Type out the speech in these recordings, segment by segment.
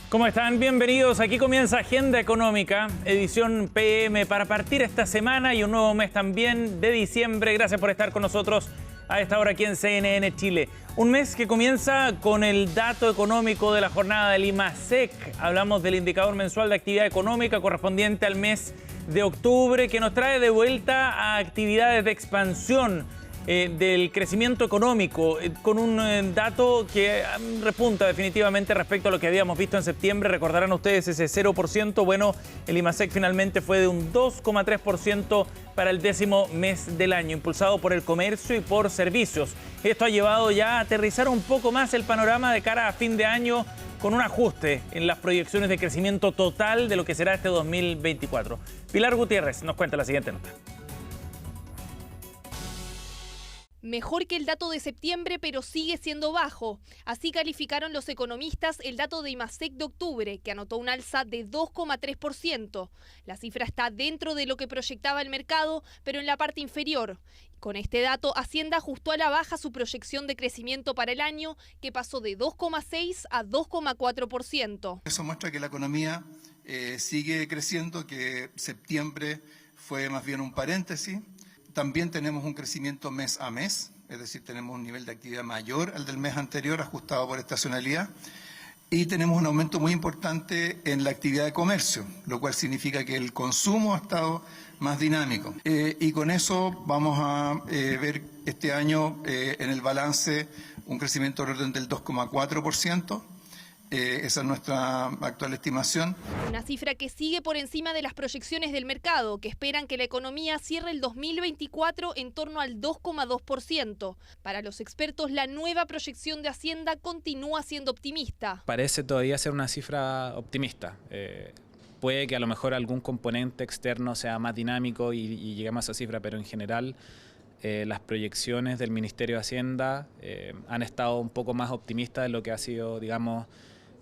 ¿Cómo están? Bienvenidos. Aquí comienza Agenda Económica, edición PM, para partir esta semana y un nuevo mes también de diciembre. Gracias por estar con nosotros a esta hora aquí en CNN Chile. Un mes que comienza con el dato económico de la jornada del IMASEC. Hablamos del indicador mensual de actividad económica correspondiente al mes de octubre, que nos trae de vuelta a actividades de expansión del crecimiento económico, con un dato que repunta definitivamente respecto a lo que habíamos visto en septiembre. Recordarán ustedes ese 0%. Bueno, el IMASEC finalmente fue de un 2,3% para el 10º mes del año, impulsado por el comercio y por servicios. Esto ha llevado ya a aterrizar un poco más el panorama de cara a fin de año, con un ajuste en las proyecciones de crecimiento total de lo que será este 2024. Pilar Gutiérrez nos cuenta la siguiente nota. Mejor que el dato de septiembre, pero sigue siendo bajo. Así calificaron los economistas el dato de IMASEC de octubre, que anotó un alza de 2,3%. La cifra está dentro de lo que proyectaba el mercado, pero en la parte inferior. Con este dato, Hacienda ajustó a la baja su proyección de crecimiento para el año, que pasó de 2,6 a 2,4%. Eso muestra que la economía sigue creciendo, que septiembre fue más bien un paréntesis. También tenemos un crecimiento mes a mes, es decir, tenemos un nivel de actividad mayor al del mes anterior, ajustado por estacionalidad, y tenemos un aumento muy importante en la actividad de comercio, lo cual significa que el consumo ha estado más dinámico. Y con eso vamos a ver este año en el balance un crecimiento del orden del 2,4%. Esa es nuestra actual estimación. Una cifra que sigue por encima de las proyecciones del mercado, que esperan que la economía cierre el 2024 en torno al 2,2%. Para los expertos, la nueva proyección de Hacienda continúa siendo optimista. Parece todavía ser una cifra optimista. Puede que a lo mejor algún componente externo sea más dinámico y lleguemos a esa cifra, pero en general las proyecciones del Ministerio de Hacienda han estado un poco más optimistas de lo que ha sido, digamos,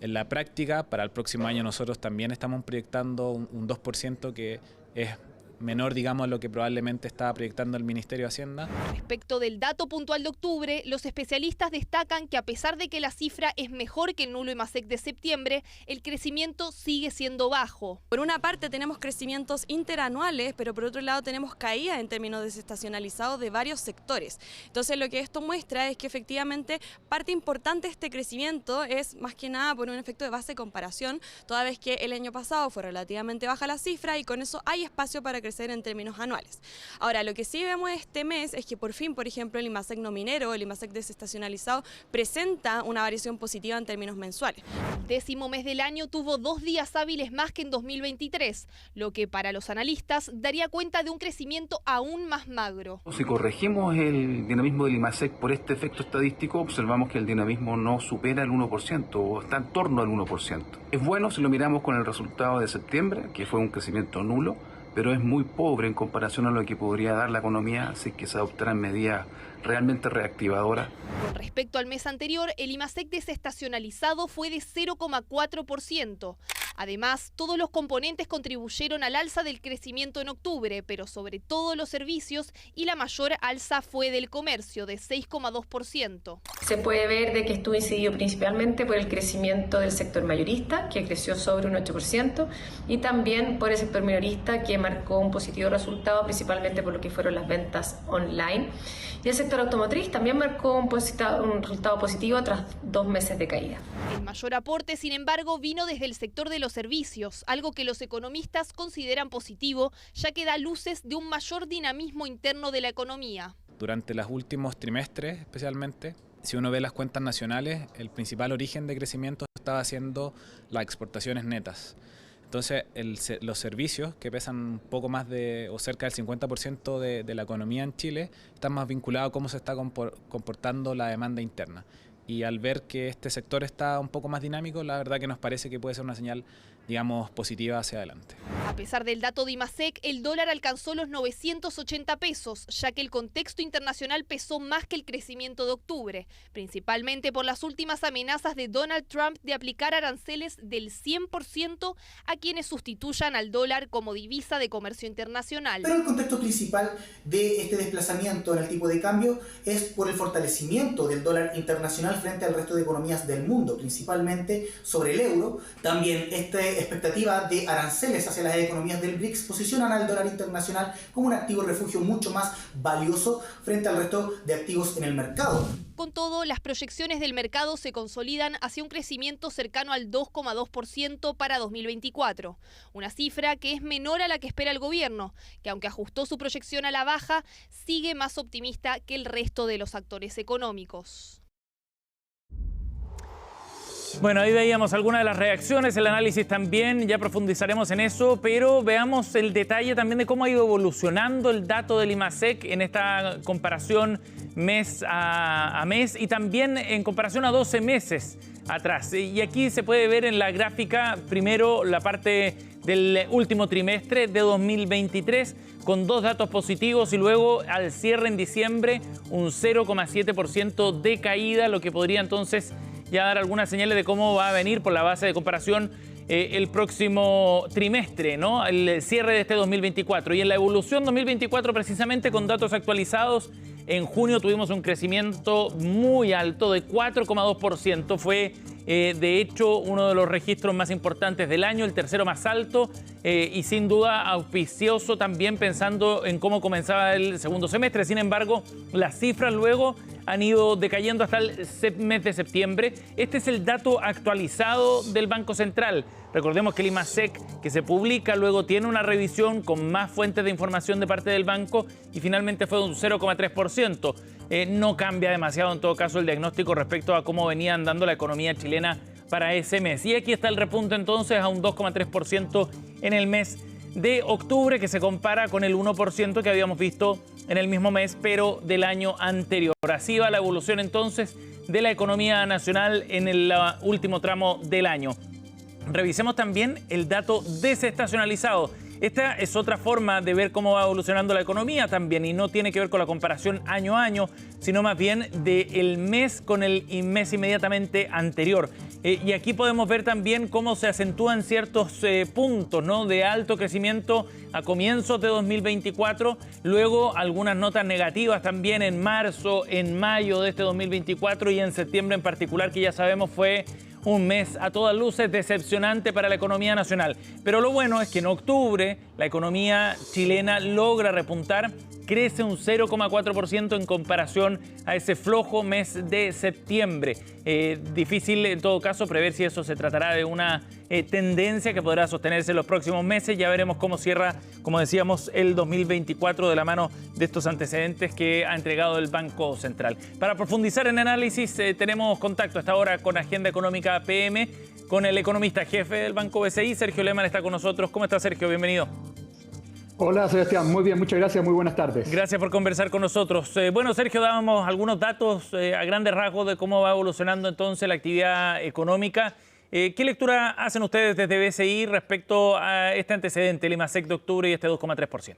en la práctica. Para el próximo año nosotros también estamos proyectando un 2%, que es menor, digamos, a lo que probablemente estaba proyectando el Ministerio de Hacienda. Respecto del dato puntual de octubre, los especialistas destacan que a pesar de que la cifra es mejor que el nulo IMASEC de septiembre, el crecimiento sigue siendo bajo. Por una parte tenemos crecimientos interanuales, pero por otro lado tenemos caídas en términos desestacionalizados de varios sectores. Entonces lo que esto muestra es que efectivamente parte importante de este crecimiento es más que nada por un efecto de base de comparación, toda vez que el año pasado fue relativamente baja la cifra y con eso hay espacio para crecer en términos anuales. Ahora, lo que sí vemos este mes es que por fin, por ejemplo, el IMASEC no minero, el IMASEC desestacionalizado, presenta una variación positiva en términos mensuales. El 10º mes del año tuvo 2 días hábiles más que en 2023, lo que para los analistas daría cuenta de un crecimiento aún más magro. Si corregimos el dinamismo del IMASEC por este efecto estadístico, observamos que el dinamismo no supera el 1% o está en torno al 1%. Es bueno si lo miramos con el resultado de septiembre, que fue un crecimiento nulo, pero es muy pobre en comparación a lo que podría dar la economía si es que se adoptaran medidas realmente reactivadoras. Con respecto al mes anterior, el IMASEC desestacionalizado fue de 0,4%. Además, todos los componentes contribuyeron al alza del crecimiento en octubre, pero sobre todo los servicios, y la mayor alza fue del comercio, de 6,2%. Se puede ver de que estuvo incidido principalmente por el crecimiento del sector mayorista, que creció sobre un 8%, y también por el sector minorista, que marcó un positivo resultado, principalmente por lo que fueron las ventas online. Y el sector automotriz también marcó un resultado positivo tras 2 meses de caída. El mayor aporte, sin embargo, vino desde el sector de los servicios, algo que los economistas consideran positivo, ya que da luces de un mayor dinamismo interno de la economía. Durante los últimos trimestres, especialmente, si uno ve las cuentas nacionales, el principal origen de crecimiento estaba siendo las exportaciones netas. Entonces, los servicios, que pesan un poco más de, o cerca del 50% de la economía en Chile, están más vinculados a cómo se está comportando la demanda interna. Y al ver que este sector está un poco más dinámico, la verdad que nos parece que puede ser una señal, digamos, positiva hacia adelante. A pesar del dato de IMASEC, el dólar alcanzó los 980 pesos, ya que el contexto internacional pesó más que el crecimiento de octubre, principalmente por las últimas amenazas de Donald Trump de aplicar aranceles del 100% a quienes sustituyan al dólar como divisa de comercio internacional. Pero el contexto principal de este desplazamiento en el tipo de cambio es por el fortalecimiento del dólar internacional internacional frente al resto de economías del mundo, principalmente sobre el euro. También esta expectativa de aranceles hacia las economías del BRICS posicionan al dólar internacional como un activo refugio mucho más valioso frente al resto de activos en el mercado. Con todo, las proyecciones del mercado se consolidan hacia un crecimiento cercano al 2,2% para 2024, una cifra que es menor a la que espera el gobierno, que aunque ajustó su proyección a la baja, sigue más optimista que el resto de los actores económicos. Bueno, ahí veíamos algunas de las reacciones, el análisis también, ya profundizaremos en eso, pero veamos el detalle también de cómo ha ido evolucionando el dato del IMASEC en esta comparación mes a mes y también en comparación a 12 meses atrás. Y aquí se puede ver en la gráfica primero la parte del último trimestre de 2023 con dos datos positivos y luego al cierre en diciembre un 0,7% de caída, lo que podría entonces ya dar algunas señales de cómo va a venir por la base de comparación el próximo trimestre, ¿no? El cierre de este 2024. Y en la evolución 2024, precisamente con datos actualizados, en junio tuvimos un crecimiento muy alto de 4,2%. Fue, de hecho, uno de los registros más importantes del año, el tercero más alto y sin duda auspicioso también pensando en cómo comenzaba el segundo semestre. Sin embargo, las cifras luego han ido decayendo hasta el mes de septiembre. Este es el dato actualizado del Banco Central. Recordemos que el IMASEC, que se publica, luego tiene una revisión con más fuentes de información de parte del banco y finalmente fue de un 0,3%. No cambia demasiado en todo caso el diagnóstico respecto a cómo venía andando la economía chilena para ese mes. Y aquí está el repunte entonces a un 2,3% en el mes de octubre, que se compara con el 1% que habíamos visto en el mismo mes, pero del año anterior. Así va la evolución entonces de la economía nacional en el último tramo del año. Revisemos también el dato desestacionalizado. Esta es otra forma de ver cómo va evolucionando la economía también y no tiene que ver con la comparación año a año, sino más bien del mes con el mes inmediatamente anterior. Y aquí podemos ver también cómo se acentúan ciertos puntos, ¿no?, de alto crecimiento a comienzos de 2024, luego algunas notas negativas también en marzo, en mayo de este 2024 y en septiembre en particular, que ya sabemos fue un mes a todas luces decepcionante para la economía nacional. Pero lo bueno es que en octubre la economía chilena logra repuntar, crece un 0,4% en comparación a ese flojo mes de septiembre. Difícil en todo caso prever si eso se tratará de una tendencia que podrá sostenerse en los próximos meses. Ya veremos cómo cierra, como decíamos, el 2024 de la mano de estos antecedentes que ha entregado el Banco Central. Para profundizar en análisis tenemos contacto hasta ahora con Agenda Económica PM, con el economista jefe del Banco BCI, Sergio Lehmann, está con nosotros. ¿Cómo está, Sergio? Bienvenido. Hola, Sebastián. Muy bien, muchas gracias. Muy buenas tardes. Gracias por conversar con nosotros. Bueno, Sergio, dábamos algunos datos a grandes rasgos de cómo va evolucionando entonces la actividad económica. ¿Qué lectura hacen ustedes desde BCI respecto a este antecedente, el IMASEC de octubre y este 2,3%?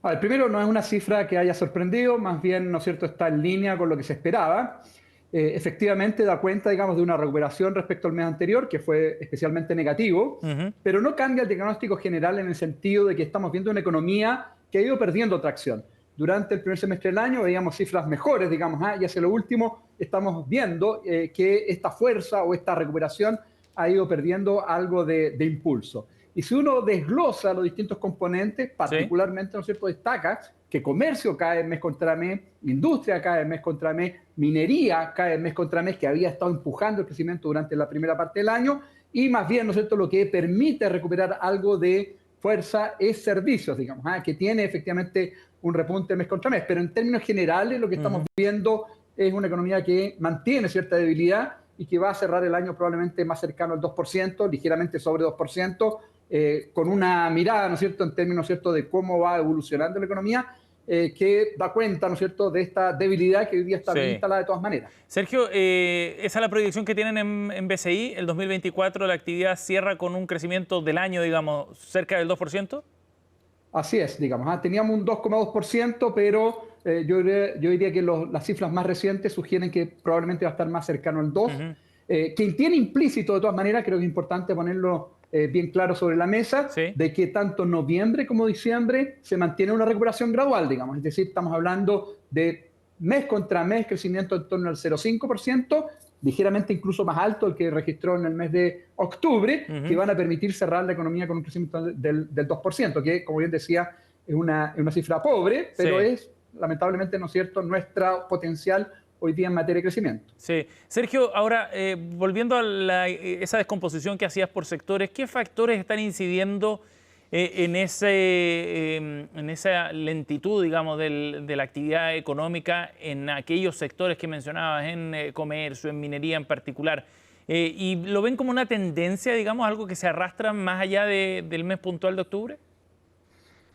A ver, primero, no es una cifra que haya sorprendido, más bien, ¿no es cierto?, está en línea con lo que se esperaba. Efectivamente da cuenta, digamos, de una recuperación respecto al mes anterior, que fue especialmente negativo, pero no cambia el diagnóstico general en el sentido de que estamos viendo una economía que ha ido perdiendo tracción. Durante el primer semestre del año veíamos cifras mejores, digamos, y hacia lo último estamos viendo que esta fuerza o esta recuperación ha ido perdiendo algo de impulso. Y si uno desglosa los distintos componentes, particularmente, ¿no es cierto?, destaca que comercio cae mes contra mes, industria cae mes contra mes, minería cae mes contra mes, que había estado empujando el crecimiento durante la primera parte del año, y más bien, ¿no es cierto?, lo que permite recuperar algo de fuerza es servicios, digamos, que tiene efectivamente un repunte mes contra mes. Pero en términos generales lo que estamos viendo es una economía que mantiene cierta debilidad y que va a cerrar el año probablemente más cercano al 2%, ligeramente sobre 2%, con una mirada, ¿no es cierto?, en términos, ¿no es cierto?, de cómo va evolucionando la economía, que da cuenta, ¿no es cierto?, de esta debilidad que hoy día está bien instalada de todas maneras. Sergio, ¿esa es la proyección que tienen en BCI? ¿El 2024 la actividad cierra con un crecimiento del año, digamos, cerca del 2%? Así es, digamos. Teníamos un 2,2%, pero yo diría que las cifras más recientes sugieren que probablemente va a estar más cercano al 2%. Quien tiene implícito, de todas maneras, creo que es importante ponerlo bien claro sobre la mesa, de que tanto noviembre como diciembre se mantiene una recuperación gradual, digamos. Es decir, estamos hablando de mes contra mes crecimiento en torno al 0,5%, ligeramente incluso más alto el que registró en el mes de octubre, que van a permitir cerrar la economía con un crecimiento del 2%, que, como bien decía, es una cifra pobre, pero es, lamentablemente, ¿no es cierto?, nuestra potencial hoy día en materia de crecimiento. Sí. Sergio, ahora, volviendo a esa descomposición que hacías por sectores, ¿qué factores están incidiendo en esa lentitud, digamos, de la actividad económica en aquellos sectores que mencionabas, en comercio, en minería en particular? ¿Y lo ven como una tendencia, digamos, algo que se arrastra más allá del mes puntual de octubre?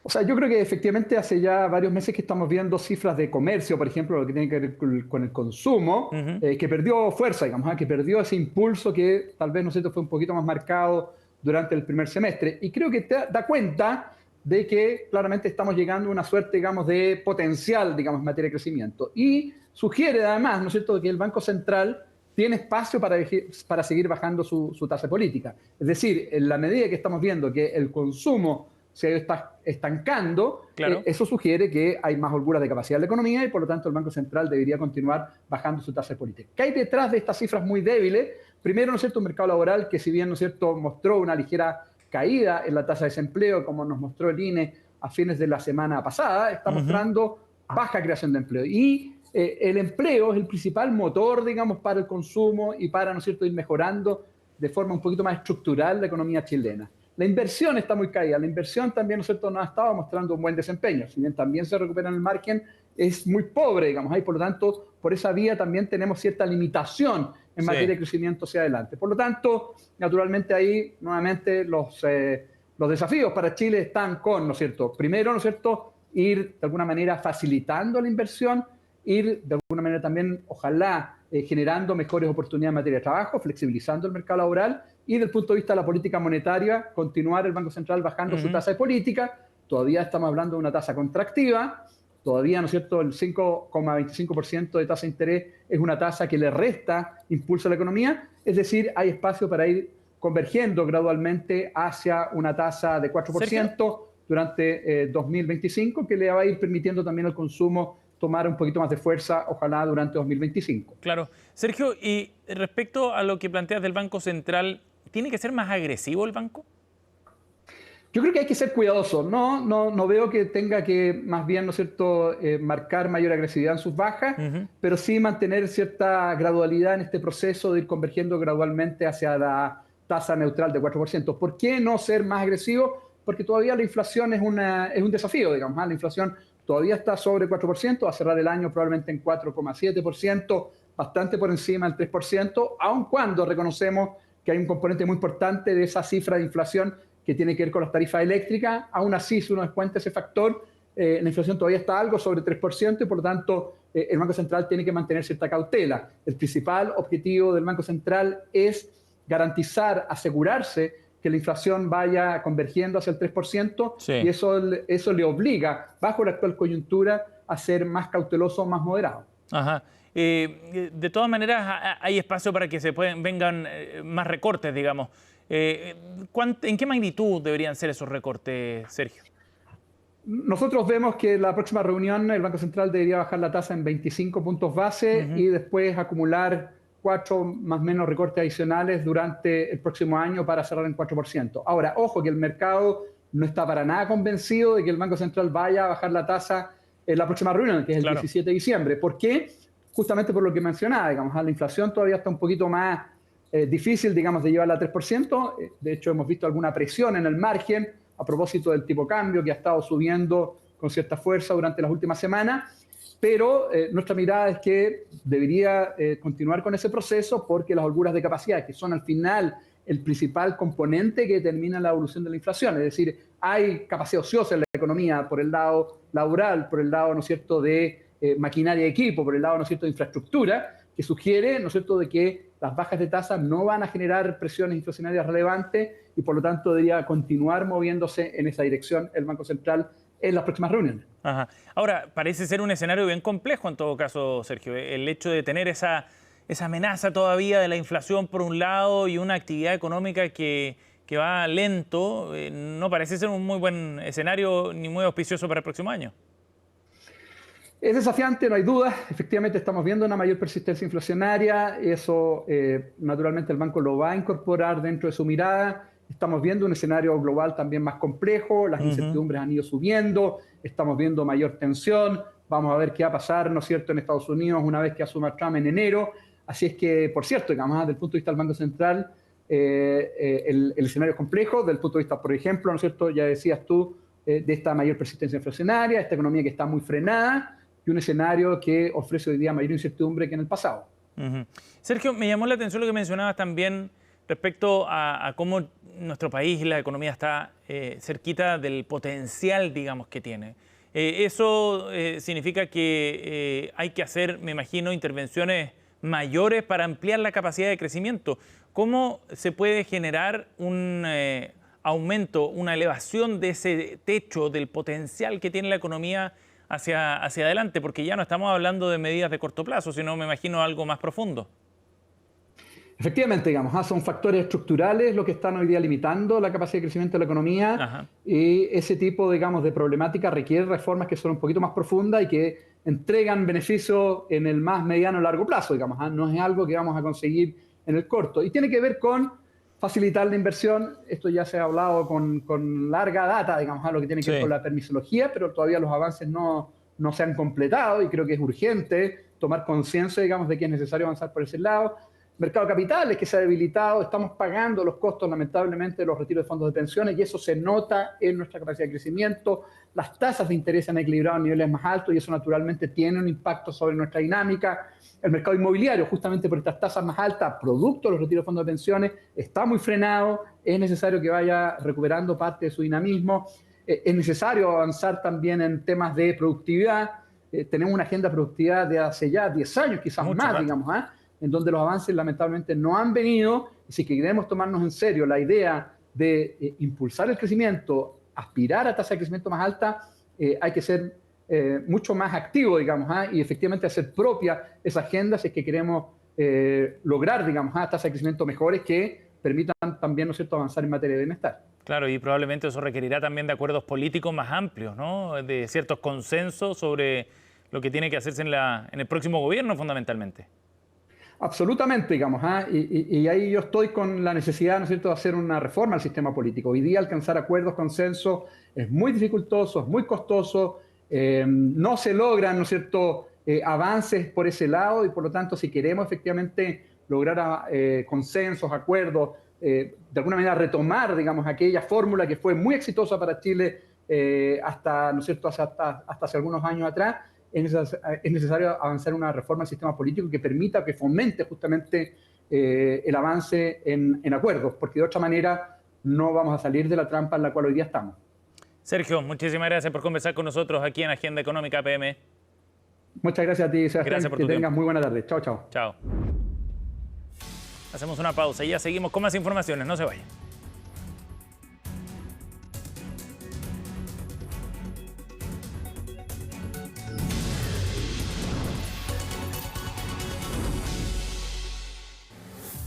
O sea, yo creo que efectivamente hace ya varios meses que estamos viendo cifras de comercio, por ejemplo, lo que tiene que ver con el consumo, que perdió fuerza, digamos, que perdió ese impulso que tal vez, ¿no es cierto?, fue un poquito más marcado durante el primer semestre. Y creo que te da cuenta de que claramente estamos llegando a una suerte, digamos, de potencial, digamos, en materia de crecimiento. Y sugiere además, ¿no es cierto?, que el Banco Central tiene espacio para seguir bajando su tasa política. Es decir, en la medida que estamos viendo que el consumo se está estancando, eso sugiere que hay más holguras de capacidad de la economía y por lo tanto el Banco Central debería continuar bajando su tasa política. ¿Qué hay detrás de estas cifras muy débiles? Primero, ¿no es cierto?, un mercado laboral que, si bien, ¿no es cierto?, mostró una ligera caída en la tasa de desempleo, como nos mostró el INE a fines de la semana pasada, está mostrando baja creación de empleo. Y el empleo es el principal motor, digamos, para el consumo y para, ¿no es cierto?, ir mejorando de forma un poquito más estructural la economía chilena. La inversión está muy caída. La inversión también, ¿no es cierto?, no ha estado mostrando un buen desempeño. Si bien también se recupera en el margen, es muy pobre, digamos. Y por lo tanto, por esa vía también tenemos cierta limitación en materia de crecimiento hacia adelante. Por lo tanto, naturalmente ahí, nuevamente, los desafíos para Chile están con, ¿no es cierto?, primero, ¿no es cierto?, ir de alguna manera facilitando la inversión, ir de alguna manera también, ojalá, generando mejores oportunidades en materia de trabajo, flexibilizando el mercado laboral y desde el punto de vista de la política monetaria, continuar el Banco Central bajando su tasa de política. Todavía estamos hablando de una tasa contractiva, todavía, ¿no es cierto?, el 5,25% de tasa de interés es una tasa que le resta impulso a la economía, es decir, hay espacio para ir convergiendo gradualmente hacia una tasa de 4% ¿Sergio? Durante 2025, que le va a ir permitiendo también al consumo tomar un poquito más de fuerza, ojalá durante 2025. Claro. Sergio, y respecto a lo que planteas del Banco Central, ¿tiene que ser más agresivo el banco? Yo creo que hay que ser cuidadoso. No veo que tenga que, más bien, ¿no es cierto?, marcar mayor agresividad en sus bajas, pero sí mantener cierta gradualidad en este proceso de ir convergiendo gradualmente hacia la tasa neutral de 4%. ¿Por qué no ser más agresivo? Porque todavía la inflación es un desafío, digamos. La inflación todavía está sobre 4%, va a cerrar el año probablemente en 4,7%, bastante por encima del 3%, aun cuando reconocemos que hay un componente muy importante de esa cifra de inflación que tiene que ver con las tarifas eléctricas. Aún así, si uno descuenta ese factor, la inflación todavía está algo sobre 3% y por lo tanto el Banco Central tiene que mantener cierta cautela. El principal objetivo del Banco Central es garantizar, asegurarse que la inflación vaya convergiendo hacia el 3% y eso le obliga, bajo la actual coyuntura, a ser más cauteloso, más moderado. Ajá. De todas maneras, hay espacio para que vengan más recortes, digamos. ¿En qué magnitud deberían ser esos recortes, Sergio? Nosotros vemos que en la próxima reunión el Banco Central debería bajar la tasa en 25 puntos base y después acumular 4 más o menos recortes adicionales durante el próximo año para cerrar en 4%. Ahora, ojo que el mercado no está para nada convencido de que el Banco Central vaya a bajar la tasa en la próxima reunión, que es el 17 de diciembre. ¿Por qué? Justamente por lo que mencionaba, digamos, la inflación todavía está un poquito más difícil, digamos, de llevarla a 3%. De hecho, hemos visto alguna presión en el margen a propósito del tipo de cambio que ha estado subiendo con cierta fuerza durante las últimas semanas. Pero nuestra mirada es que debería continuar con ese proceso porque las holguras de capacidad, que son al final el principal componente que determina la evolución de la inflación, es decir, hay capacidad ociosa en la economía por el lado laboral, por el lado, ¿no es cierto?, de maquinaria y equipo, por el lado, ¿no es cierto?, de infraestructura, que sugiere, ¿no es cierto?, de que las bajas de tasa no van a generar presiones inflacionarias relevantes y por lo tanto debería continuar moviéndose en esa dirección el Banco Central en las próximas reuniones. Ajá. Ahora, parece ser un escenario bien complejo en todo caso, Sergio. El hecho de tener esa amenaza todavía de la inflación por un lado y una actividad económica que va lento, no parece ser un muy buen escenario ni muy auspicioso para el próximo año. Es desafiante, no hay duda. Efectivamente estamos viendo una mayor persistencia inflacionaria. Eso naturalmente el banco lo va a incorporar dentro de su mirada. Estamos viendo un escenario global también más complejo. Las incertidumbres han ido subiendo. Estamos viendo mayor tensión. Vamos a ver qué va a pasar, ¿no es cierto?, en Estados Unidos una vez que asuma Trump en enero. Así es que, por cierto, digamos, desde el punto de vista del Banco Central, el escenario es complejo. Desde el punto de vista, por ejemplo, ¿no es cierto?, ya decías tú, de esta mayor persistencia inflacionaria, esta economía que está muy frenada, y un escenario que ofrece hoy día mayor incertidumbre que en el pasado. Sergio, me llamó la atención lo que mencionabas también respecto a cómo nuestro país y la economía está cerquita del potencial, digamos, que tiene. Eso significa que hay que hacer, me imagino, intervenciones mayores para ampliar la capacidad de crecimiento. ¿Cómo se puede generar un aumento, una elevación de ese techo, del potencial que tiene la economía hacia adelante? Porque ya no estamos hablando de medidas de corto plazo, sino, me imagino, algo más profundo. Efectivamente, digamos, son factores estructurales los que están hoy día limitando la capacidad de crecimiento de la economía. Ajá. Y ese tipo, digamos, de problemática requiere reformas que son un poquito más profundas y que entregan beneficios en el más mediano o largo plazo, digamos. No es algo que vamos a conseguir en el corto. Y tiene que ver con facilitar la inversión. Esto ya se ha hablado con larga data, digamos, lo que tiene que ver con la permisología, pero todavía los avances no se han completado y creo que es urgente tomar conciencia, digamos, de que es necesario avanzar por ese lado. Mercado de capitales que se ha debilitado, estamos pagando los costos lamentablemente de los retiros de fondos de pensiones y eso se nota en nuestra capacidad de crecimiento. Las tasas de interés se han equilibrado a niveles más altos y eso naturalmente tiene un impacto sobre nuestra dinámica. El mercado inmobiliario, justamente por estas tasas más altas, producto de los retiros de fondos de pensiones, está muy frenado, es necesario que vaya recuperando parte de su dinamismo. Es necesario avanzar también en temas de productividad. Tenemos una agenda de productividad de hace ya 10 años, quizás mucho más, digamos, en donde los avances lamentablemente no han venido. Y si queremos tomarnos en serio la idea de impulsar el crecimiento, aspirar a tasa de crecimiento más alta, hay que ser mucho más activo, digamos, y efectivamente hacer propia esa agenda si es que queremos lograr, digamos, tasas de crecimiento mejores que permitan también, ¿no es cierto?, avanzar en materia de bienestar. Claro, y probablemente eso requerirá también de acuerdos políticos más amplios, ¿no?, de ciertos consensos sobre lo que tiene que hacerse en el próximo gobierno, fundamentalmente. Absolutamente, digamos, y ahí yo estoy con la necesidad, ¿no es cierto?, de hacer una reforma al sistema político. Hoy día alcanzar acuerdos, consensos, es muy dificultoso, es muy costoso, no se logran, ¿no es cierto?, avances por ese lado y por lo tanto si queremos efectivamente lograr consensos, acuerdos, de alguna manera retomar, digamos, aquella fórmula que fue muy exitosa para Chile hasta, ¿no es cierto?, hasta hace algunos años atrás, es necesario avanzar en una reforma del sistema político que permita, que fomente justamente el avance en acuerdos, porque de otra manera no vamos a salir de la trampa en la cual hoy día estamos. Sergio, muchísimas gracias por conversar con nosotros aquí en Agenda Económica PM. Muchas gracias a ti, Sebastián. Gracias por que tu tengas tiempo. muy buena tarde. Chao, chao. Chao. Hacemos una pausa y ya seguimos con más informaciones. No se vayan.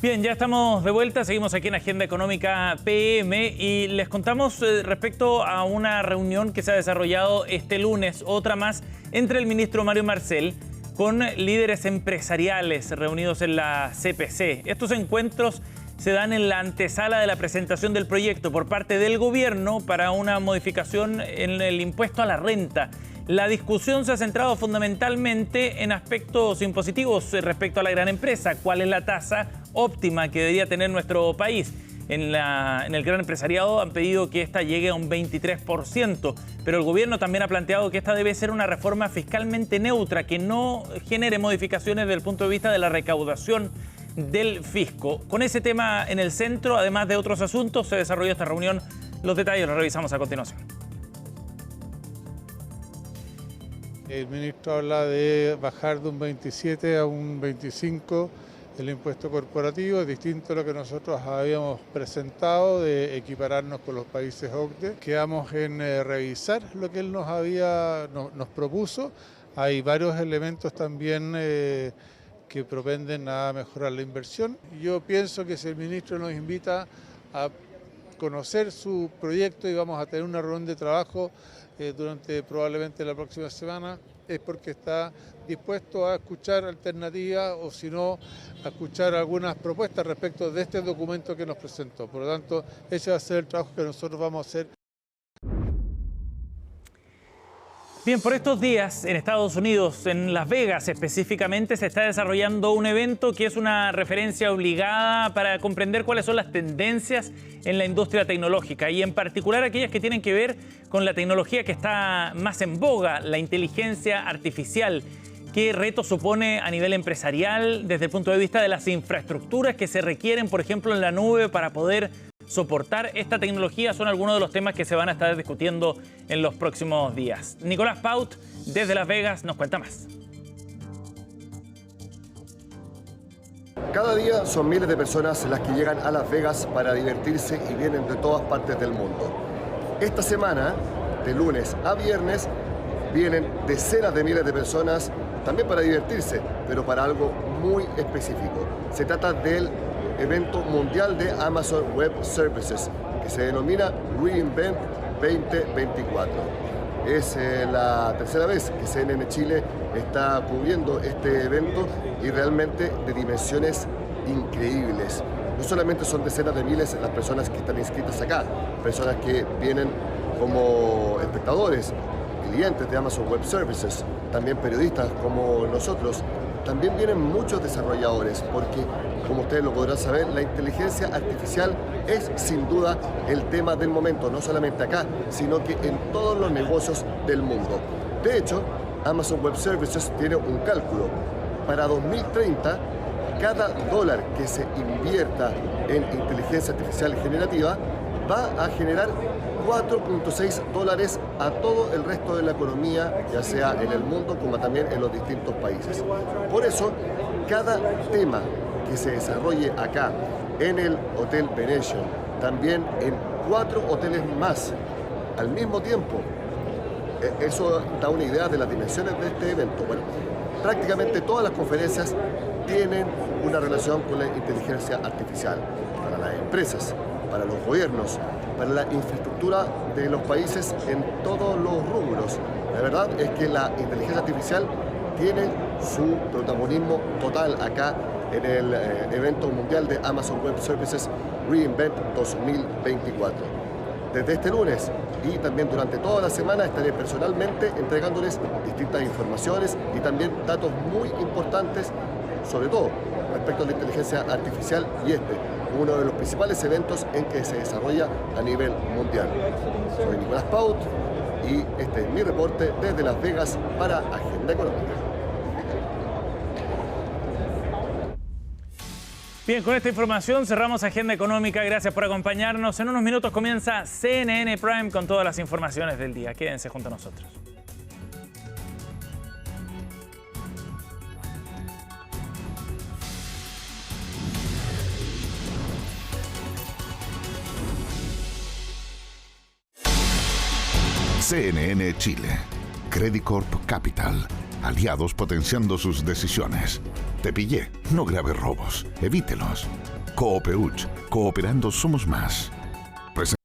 Bien, ya estamos de vuelta, seguimos aquí en Agenda Económica PM y les contamos respecto a una reunión que se ha desarrollado este lunes, otra más, entre el ministro Mario Marcel con líderes empresariales reunidos en la CPC. Estos encuentros se dan en la antesala de la presentación del proyecto por parte del gobierno para una modificación en el impuesto a la renta. La discusión se ha centrado fundamentalmente en aspectos impositivos respecto a la gran empresa. ¿Cuál es la tasa óptima que debería tener nuestro país? En el gran empresariado han pedido que esta llegue a un 23%, pero el gobierno también ha planteado que esta debe ser una reforma fiscalmente neutra, que no genere modificaciones desde el punto de vista de la recaudación del fisco. Con ese tema en el centro, además de otros asuntos, se desarrolló esta reunión. Los detalles los revisamos a continuación. El ministro habla de bajar de un 27 a un 25 el impuesto corporativo, es distinto a lo que nosotros habíamos presentado de equipararnos con los países OCDE. Quedamos en revisar lo que él nos propuso. Hay varios elementos también que propenden a mejorar la inversión. Yo pienso que si el ministro nos invita a conocer su proyecto y vamos a tener una reunión de trabajo durante probablemente la próxima semana, es porque está dispuesto a escuchar alternativas o si no, a escuchar algunas propuestas respecto de este documento que nos presentó. Por lo tanto, ese va a ser el trabajo que nosotros vamos a hacer. Bien, por estos días en Estados Unidos, en Las Vegas específicamente, se está desarrollando un evento que es una referencia obligada para comprender cuáles son las tendencias en la industria tecnológica y en particular aquellas que tienen que ver con la tecnología que está más en boga, la inteligencia artificial. ¿Qué reto supone a nivel empresarial desde el punto de vista de las infraestructuras que se requieren, por ejemplo, en la nube para poder soportar esta tecnología? Son algunos de los temas que se van a estar discutiendo en los próximos días. Nicolás Paut, desde Las Vegas, nos cuenta más. Cada día son miles de personas las que llegan a Las Vegas para divertirse y vienen de todas partes del mundo. Esta semana, de lunes a viernes, vienen decenas de miles de personas también para divertirse, pero para algo muy específico. Se trata del evento mundial de Amazon Web Services, que se denomina re:Invent 2024. Es la tercera vez que CNN Chile está cubriendo este evento y realmente de dimensiones increíbles. No solamente son decenas de miles las personas que están inscritas acá, personas que vienen como espectadores, clientes de Amazon Web Services, también periodistas como nosotros. También vienen muchos desarrolladores porque, como ustedes lo podrán saber, la inteligencia artificial es sin duda el tema del momento, no solamente acá, sino que en todos los negocios del mundo. De hecho, Amazon Web Services tiene un cálculo. Para 2030, cada dólar que se invierta en inteligencia artificial generativa va a generar 4.6 dólares a todo el resto de la economía, ya sea en el mundo como también en los distintos países. Por eso, cada tema que se desarrolle acá en el Hotel Venetian, también en 4 hoteles más al mismo tiempo, eso da una idea de las dimensiones de este evento. Bueno, prácticamente todas las conferencias tienen una relación con la inteligencia artificial para las empresas, para los gobiernos, para la infraestructura de los países en todos los rubros. La verdad es que la inteligencia artificial tiene su protagonismo total acá en el evento mundial de Amazon Web Services re:Invent 2024. Desde este lunes y también durante toda la semana estaré personalmente entregándoles distintas informaciones y también datos muy importantes, sobre todo respecto a la inteligencia artificial y uno de los principales eventos en que se desarrolla a nivel mundial. Soy Nicolás Paut y este es mi reporte desde Las Vegas para Agenda Económica. Bien, con esta información cerramos Agenda Económica. Gracias por acompañarnos. En unos minutos comienza CNN Prime con todas las informaciones del día. Quédense junto a nosotros. CNN Chile, Credicorp Capital, aliados potenciando sus decisiones. Te pillé, no grave robos, evítelos. Coopeuch, cooperando somos más.